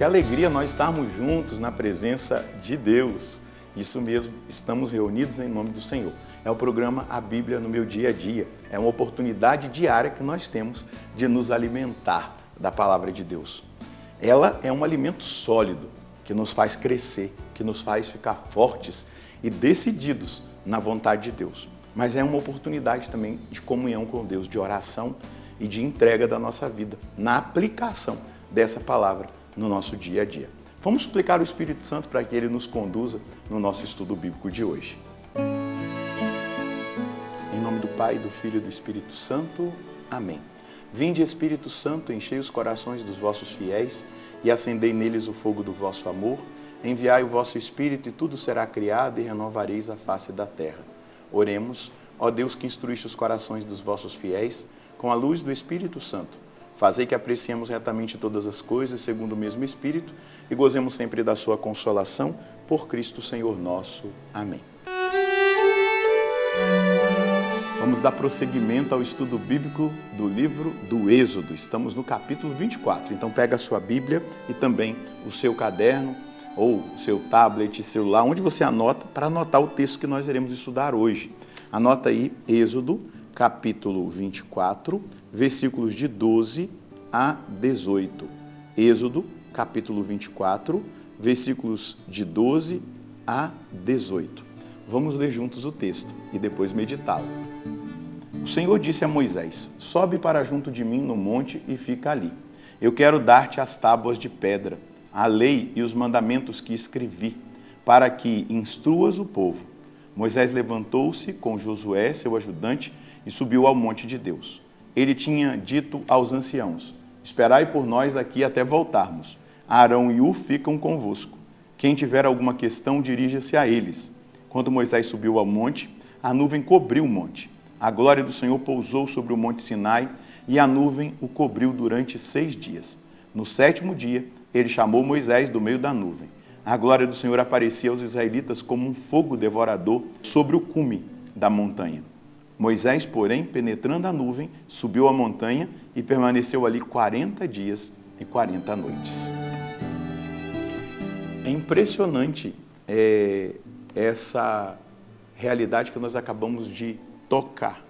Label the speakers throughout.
Speaker 1: Que alegria nós estarmos juntos na presença de Deus. Isso mesmo, estamos reunidos em nome do Senhor. É o programa A Bíblia no Meu Dia a Dia. É uma oportunidade diária que nós temos de nos alimentar da palavra de Deus. Ela é um alimento sólido que nos faz crescer, que nos faz ficar fortes e decididos na vontade de Deus. Mas é uma oportunidade também de comunhão com Deus, de oração e de entrega da nossa vida, na aplicação dessa palavra no nosso dia a dia. Vamos suplicar o Espírito Santo para que ele nos conduza no nosso estudo bíblico de hoje. Em nome do Pai, do Filho e do Espírito Santo. Amém. Vinde, Espírito Santo, enchei os corações dos vossos fiéis e acendei neles o fogo do vosso amor. Enviai o vosso Espírito e tudo será criado e renovareis a face da terra. Oremos, ó Deus que instruíste os corações dos vossos fiéis com a luz do Espírito Santo. Fazei que apreciemos retamente todas as coisas segundo o mesmo Espírito e gozemos sempre da sua consolação por Cristo Senhor nosso. Amém. Vamos dar prosseguimento ao estudo bíblico do livro do Êxodo. Estamos no capítulo 24. Então pega a sua Bíblia e também o seu caderno ou o seu tablet, celular, onde você anota para anotar o texto que nós iremos estudar hoje. Anota aí Êxodo, capítulo 24, versículos de 12 a 18. Êxodo, capítulo 24, versículos de 12 a 18. Vamos ler juntos o texto e depois meditá-lo. O Senhor disse a Moisés: sobe para junto de mim no monte e fica ali. Eu quero dar-te as tábuas de pedra, a lei e os mandamentos que escrevi, para que instruas o povo. Moisés levantou-se com Josué, seu ajudante, e subiu ao monte de Deus. Ele tinha dito aos anciãos: esperai por nós aqui até voltarmos. Arão e Hur ficam convosco. Quem tiver alguma questão, dirija-se a eles. Quando Moisés subiu ao monte, a nuvem cobriu o monte. A glória do Senhor pousou sobre o monte Sinai e a nuvem o cobriu durante 6 dias. No 7º dia, ele chamou Moisés do meio da nuvem. A glória do Senhor aparecia aos israelitas como um fogo devorador sobre o cume da montanha. Moisés, porém, penetrando a nuvem, subiu a montanha e permaneceu ali 40 dias e 40 noites. É impressionante essa realidade que nós acabamos de tocar.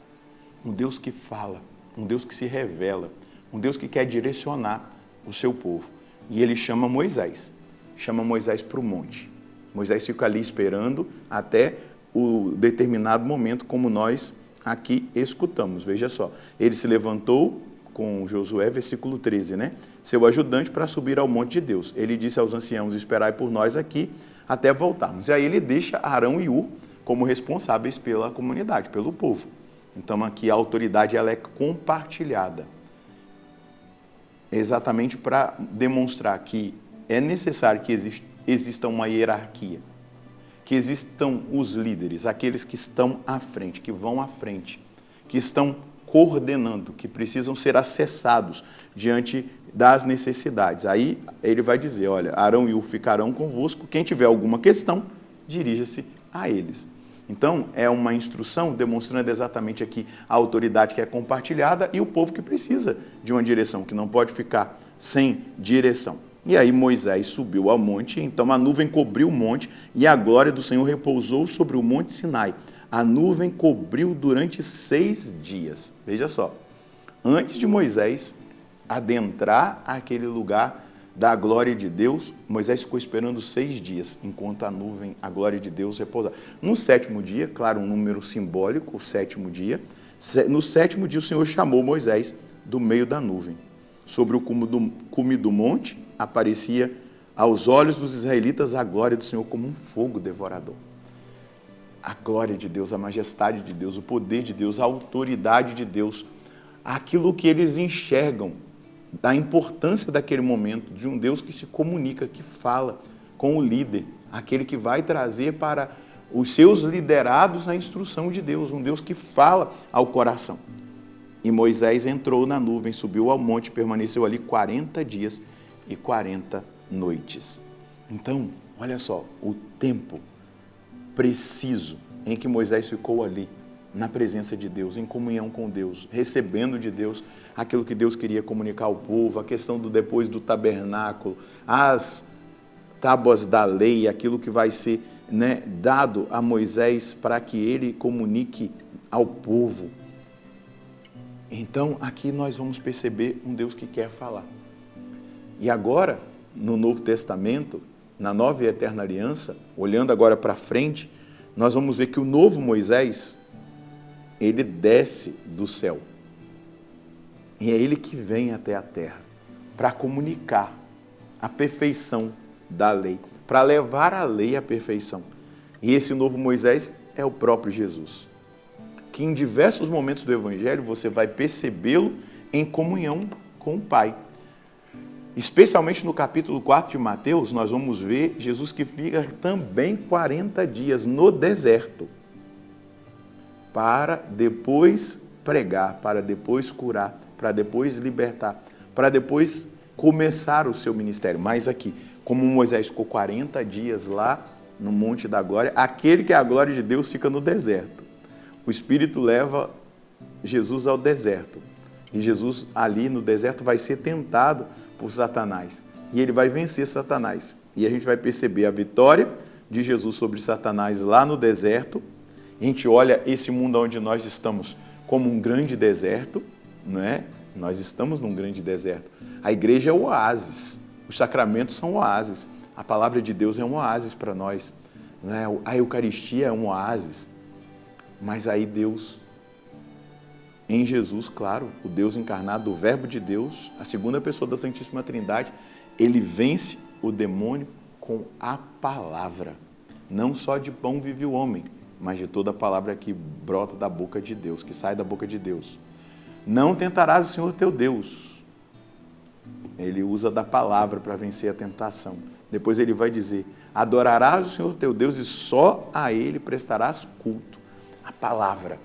Speaker 1: Um Deus que fala, um Deus que se revela, um Deus que quer direcionar o seu povo. E ele chama Moisés para o monte. Moisés fica ali esperando até o determinado momento, como nós aqui escutamos. Veja só, ele se levantou com Josué, versículo 13, né? Seu ajudante para subir ao monte de Deus. Ele disse aos anciãos: esperai por nós aqui até voltarmos. E aí ele deixa Arão e Hur como responsáveis pela comunidade, pelo povo. Então aqui a autoridade ela é compartilhada. Exatamente para demonstrar que é necessário que exista uma hierarquia, que existam os líderes, aqueles que estão à frente, que vão à frente, que estão coordenando, que precisam ser acessados diante das necessidades. Aí ele vai dizer: olha, Arão e Hur ficarão convosco, quem tiver alguma questão, dirija-se a eles. Então, é uma instrução demonstrando exatamente aqui a autoridade que é compartilhada e o povo que precisa de uma direção, que não pode ficar sem direção. E aí Moisés subiu ao monte, então a nuvem cobriu o monte e a glória do Senhor repousou sobre o monte Sinai. A nuvem cobriu durante 6 dias. Veja só, antes de Moisés adentrar aquele lugar da glória de Deus, Moisés ficou esperando 6 dias, enquanto a nuvem, a glória de Deus repousava. No 7º dia, claro, um número simbólico, o 7º dia, no 7º dia o Senhor chamou Moisés do meio da nuvem. Sobre o cume do monte, aparecia aos olhos dos israelitas a glória do Senhor como um fogo devorador. A glória de Deus, a majestade de Deus, o poder de Deus, a autoridade de Deus, aquilo que eles enxergam da importância daquele momento, de um Deus que se comunica, que fala com o líder, aquele que vai trazer para os seus liderados a instrução de Deus, um Deus que fala ao coração. E Moisés entrou na nuvem, subiu ao monte, permaneceu ali 40 dias e 40 noites. Então, olha só, o tempo preciso em que Moisés ficou ali na presença de Deus, em comunhão com Deus, recebendo de Deus aquilo que Deus queria comunicar ao povo, a questão do depois do tabernáculo, as tábuas da lei, aquilo que vai ser, né, dado a Moisés para que ele comunique ao povo. Então, aqui nós vamos perceber um Deus que quer falar. E agora, no Novo Testamento, na nova e eterna aliança, olhando agora para frente, nós vamos ver que o novo Moisés, ele desce do céu. E é ele que vem até a terra para comunicar a perfeição da lei, para levar a lei à perfeição. E esse novo Moisés é o próprio Jesus, que em diversos momentos do Evangelho você vai percebê-lo em comunhão com o Pai. Especialmente no capítulo 4 de Mateus, nós vamos ver Jesus que fica também 40 dias no deserto, para depois pregar, para depois curar, para depois libertar, para depois começar o seu ministério. Mas aqui, como Moisés ficou 40 dias lá no Monte da Glória, aquele que é a glória de Deus fica no deserto. O Espírito leva Jesus ao deserto. E Jesus ali no deserto vai ser tentado por Satanás. E ele vai vencer Satanás. E a gente vai perceber a vitória de Jesus sobre Satanás lá no deserto. A gente olha esse mundo onde nós estamos como um grande deserto, não é? Nós estamos num grande deserto. A igreja é o oásis, os sacramentos são oásis, a palavra de Deus é um oásis para nós, não é? A Eucaristia é um oásis, mas aí Deus, em Jesus, claro, o Deus encarnado, o Verbo de Deus, a segunda pessoa da Santíssima Trindade, ele vence o demônio com a palavra. Não só de pão vive o homem, mas de toda a palavra que brota da boca de Deus, que sai da boca de Deus. Não tentarás o Senhor teu Deus. Ele usa da palavra para vencer a tentação. Depois ele vai dizer, adorarás o Senhor teu Deus e só a Ele prestarás culto. A palavra.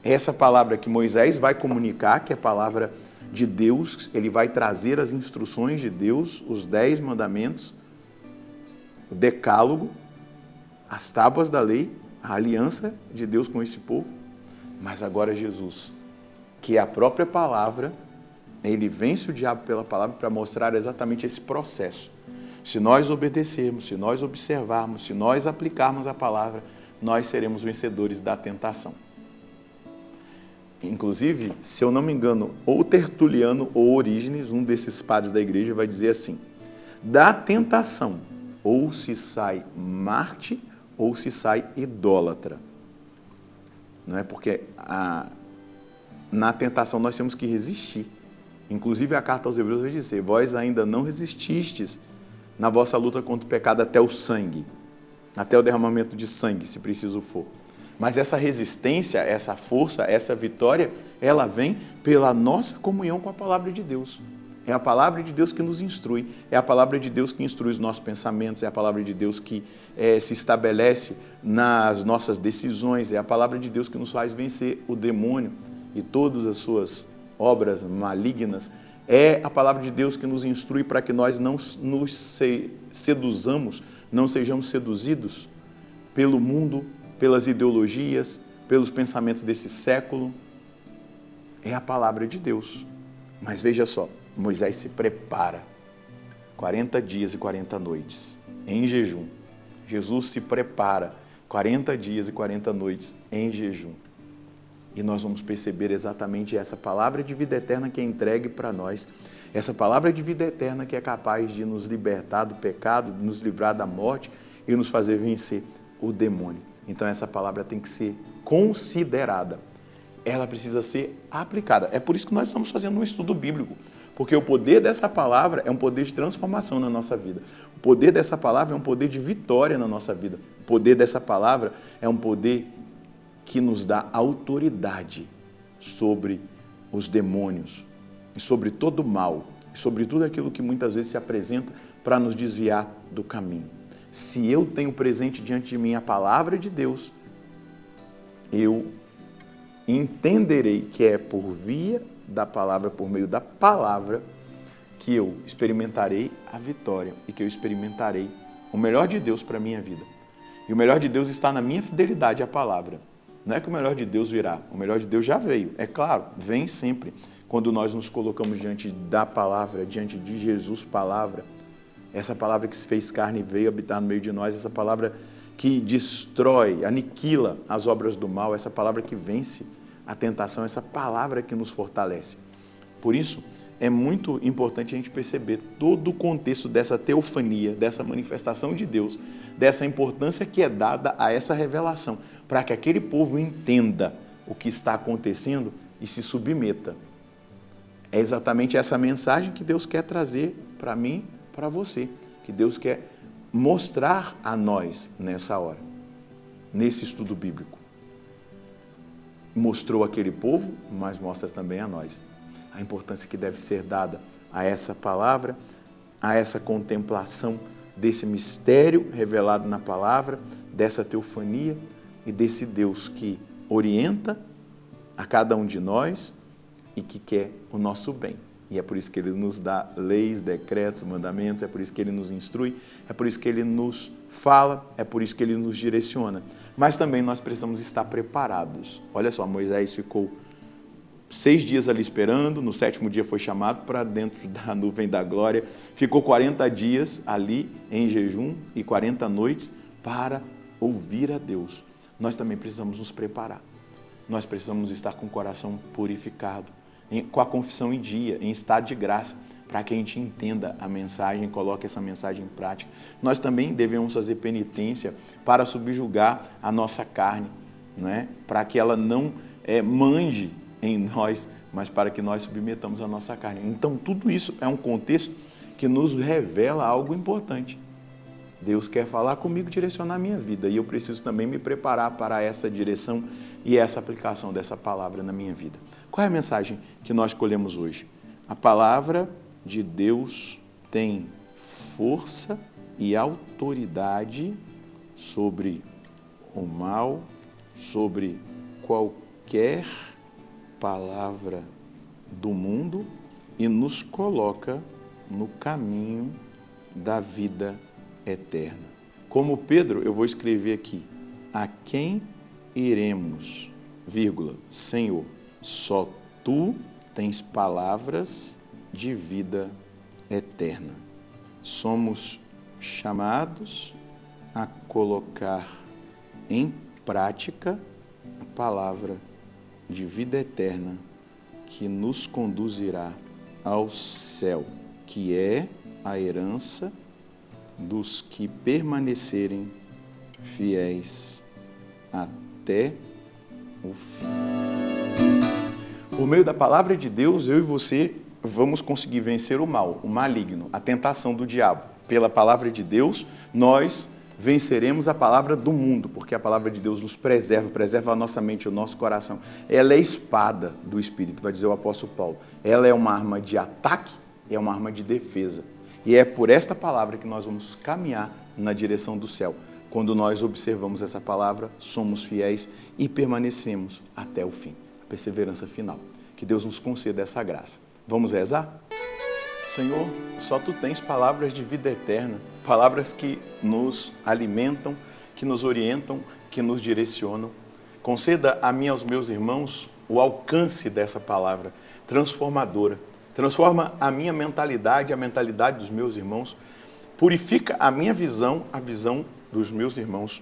Speaker 1: Essa palavra que Moisés vai comunicar, que é a palavra de Deus, ele vai trazer as instruções de Deus, os 10 mandamentos, o decálogo, as tábuas da lei, a aliança de Deus com esse povo. Mas agora Jesus, que é a própria palavra, ele vence o diabo pela palavra para mostrar exatamente esse processo. Se nós obedecermos, se nós observarmos, se nós aplicarmos a palavra, nós seremos vencedores da tentação. Inclusive, se eu não me engano, ou Tertuliano ou Orígenes, um desses padres da igreja, vai dizer assim, da tentação, ou se sai Marte, ou se sai idólatra. Não é? Porque na tentação nós temos que resistir. Inclusive a carta aos Hebreus vai dizer, vós ainda não resististes na vossa luta contra o pecado até o sangue, até o derramamento de sangue, se preciso for. Mas essa resistência, essa força, essa vitória, ela vem pela nossa comunhão com a palavra de Deus. É a palavra de Deus que nos instrui, é a palavra de Deus que instrui os nossos pensamentos, é a palavra de Deus que se estabelece nas nossas decisões, é a palavra de Deus que nos faz vencer o demônio e todas as suas obras malignas. É a palavra de Deus que nos instrui para que nós não nos seduzamos, não sejamos seduzidos pelo mundo, pelas ideologias, pelos pensamentos desse século. É a palavra de Deus. Mas veja só, Moisés se prepara 40 dias e 40 noites em jejum. Jesus se prepara 40 dias e 40 noites em jejum. E nós vamos perceber exatamente essa palavra de vida eterna que é entregue para nós, essa palavra de vida eterna que é capaz de nos libertar do pecado, de nos livrar da morte e nos fazer vencer o demônio. Então essa palavra tem que ser considerada, ela precisa ser aplicada. É por isso que nós estamos fazendo um estudo bíblico, porque o poder dessa palavra é um poder de transformação na nossa vida. O poder dessa palavra é um poder de vitória na nossa vida. O poder dessa palavra é um poder que nos dá autoridade sobre os demônios, e sobre todo o mal, e sobre tudo aquilo que muitas vezes se apresenta para nos desviar do caminho. Se eu tenho presente diante de mim a palavra de Deus, eu entenderei que é por via da palavra, por meio da palavra, que eu experimentarei a vitória e que eu experimentarei o melhor de Deus para a minha vida. E o melhor de Deus está na minha fidelidade à palavra, Não é que o melhor de Deus virá, o melhor de Deus já veio. É claro, vem sempre. Quando nós nos colocamos diante da palavra, diante de Jesus, palavra, essa palavra que se fez carne e veio habitar no meio de nós, essa palavra que destrói, aniquila as obras do mal, essa palavra que vence a tentação, essa palavra que nos fortalece. Por isso, é muito importante a gente perceber todo o contexto dessa teofania, dessa manifestação de Deus, dessa importância que é dada a essa revelação, para que aquele povo entenda o que está acontecendo e se submeta. É exatamente essa mensagem que Deus quer trazer para mim, para você, que Deus quer mostrar a nós nessa hora, nesse estudo bíblico. Mostrou aquele povo, mas mostra também a nós a importância que deve ser dada a essa palavra, a essa contemplação desse mistério revelado na palavra, dessa teofania e desse Deus que orienta a cada um de nós e que quer o nosso bem. E é por isso que Ele nos dá leis, decretos, mandamentos, é por isso que Ele nos instrui, é por isso que Ele nos fala, é por isso que Ele nos direciona. Mas também nós precisamos estar preparados. Olha só, Moisés ficou 6 dias ali esperando, no 7º dia foi chamado para dentro da nuvem da glória, ficou 40 dias ali em jejum e 40 noites para ouvir a Deus. Nós também precisamos nos preparar, nós precisamos estar com o coração purificado, com a confissão em dia, em estado de graça, para que a gente entenda a mensagem, coloque essa mensagem em prática. Nós também devemos fazer penitência para subjugar a nossa carne, né? Para que ela não mande em nós, mas para que nós submetamos a nossa carne. Então, tudo isso é um contexto que nos revela algo importante. Deus quer falar comigo, direcionar a minha vida, e eu preciso também me preparar para essa direção e essa aplicação dessa palavra na minha vida. Qual é a mensagem que nós escolhemos hoje? A palavra de Deus tem força e autoridade sobre o mal, sobre qualquer palavra do mundo e nos coloca no caminho da vida eterna. Como Pedro, eu vou escrever aqui: a quem iremos, vírgula, Senhor, só Tu tens palavras de vida eterna. Somos chamados a colocar em prática a palavra de vida eterna que nos conduzirá ao céu, que é a herança dos que permanecerem fiéis até o fim. Por meio da palavra de Deus, eu e você vamos conseguir vencer o mal, o maligno, a tentação do diabo. Pela palavra de Deus, nós venceremos a palavra do mundo, porque a palavra de Deus nos preserva a nossa mente, o nosso coração. Ela é a espada do Espírito, vai dizer o apóstolo Paulo. Ela é uma arma de ataque e é uma arma de defesa. E é por esta palavra que nós vamos caminhar na direção do céu. Quando nós observamos essa palavra, somos fiéis e permanecemos até o fim, a perseverança final. Que Deus nos conceda essa graça. Vamos rezar? Senhor, só Tu tens palavras de vida eterna, palavras que nos alimentam, que nos orientam, que nos direcionam. Conceda a mim e aos meus irmãos o alcance dessa palavra transformadora. Transforma a minha mentalidade, a mentalidade dos meus irmãos. Purifica a minha visão, a visão dos meus irmãos.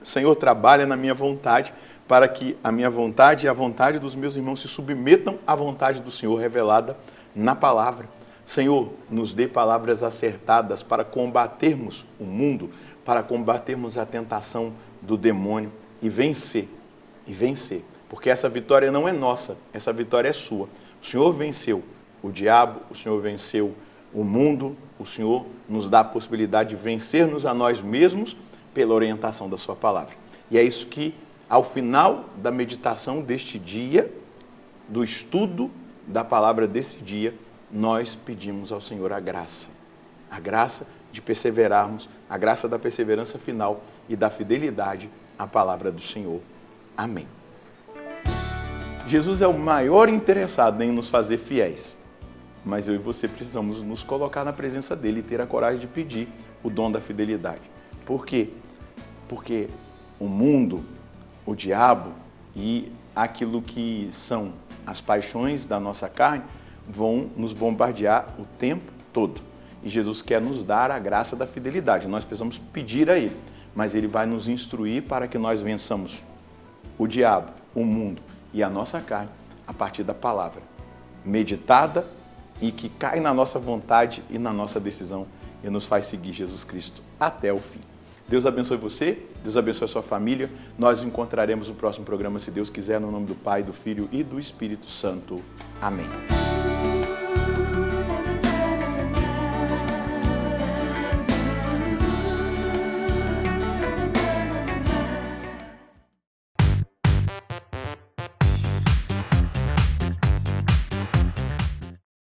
Speaker 1: Senhor, trabalha na minha vontade para que a minha vontade e a vontade dos meus irmãos se submetam à vontade do Senhor revelada na palavra. Senhor, nos dê palavras acertadas para combatermos o mundo, para combatermos a tentação do demônio e vencer, porque essa vitória não é nossa, essa vitória é sua. O Senhor venceu o diabo, o Senhor venceu o mundo, o Senhor nos dá a possibilidade de vencer-nos a nós mesmos pela orientação da sua palavra. E é isso que, ao final da meditação deste dia, do estudo da palavra desse dia, nós pedimos ao Senhor a graça de perseverarmos, a graça da perseverança final e da fidelidade à palavra do Senhor. Amém. Jesus é o maior interessado em nos fazer fiéis, mas eu e você precisamos nos colocar na presença dele e ter a coragem de pedir o dom da fidelidade. Por quê? Porque o mundo, o diabo, e aquilo que são as paixões da nossa carne vão nos bombardear o tempo todo. E Jesus quer nos dar a graça da fidelidade. Nós precisamos pedir a Ele, mas Ele vai nos instruir para que nós vençamos o diabo, o mundo e a nossa carne a partir da palavra meditada e que cai na nossa vontade e na nossa decisão e nos faz seguir Jesus Cristo até o fim. Deus abençoe você, Deus abençoe a sua família. Nós nos encontraremos no próximo programa, se Deus quiser, no nome do Pai, do Filho e do Espírito Santo. Amém.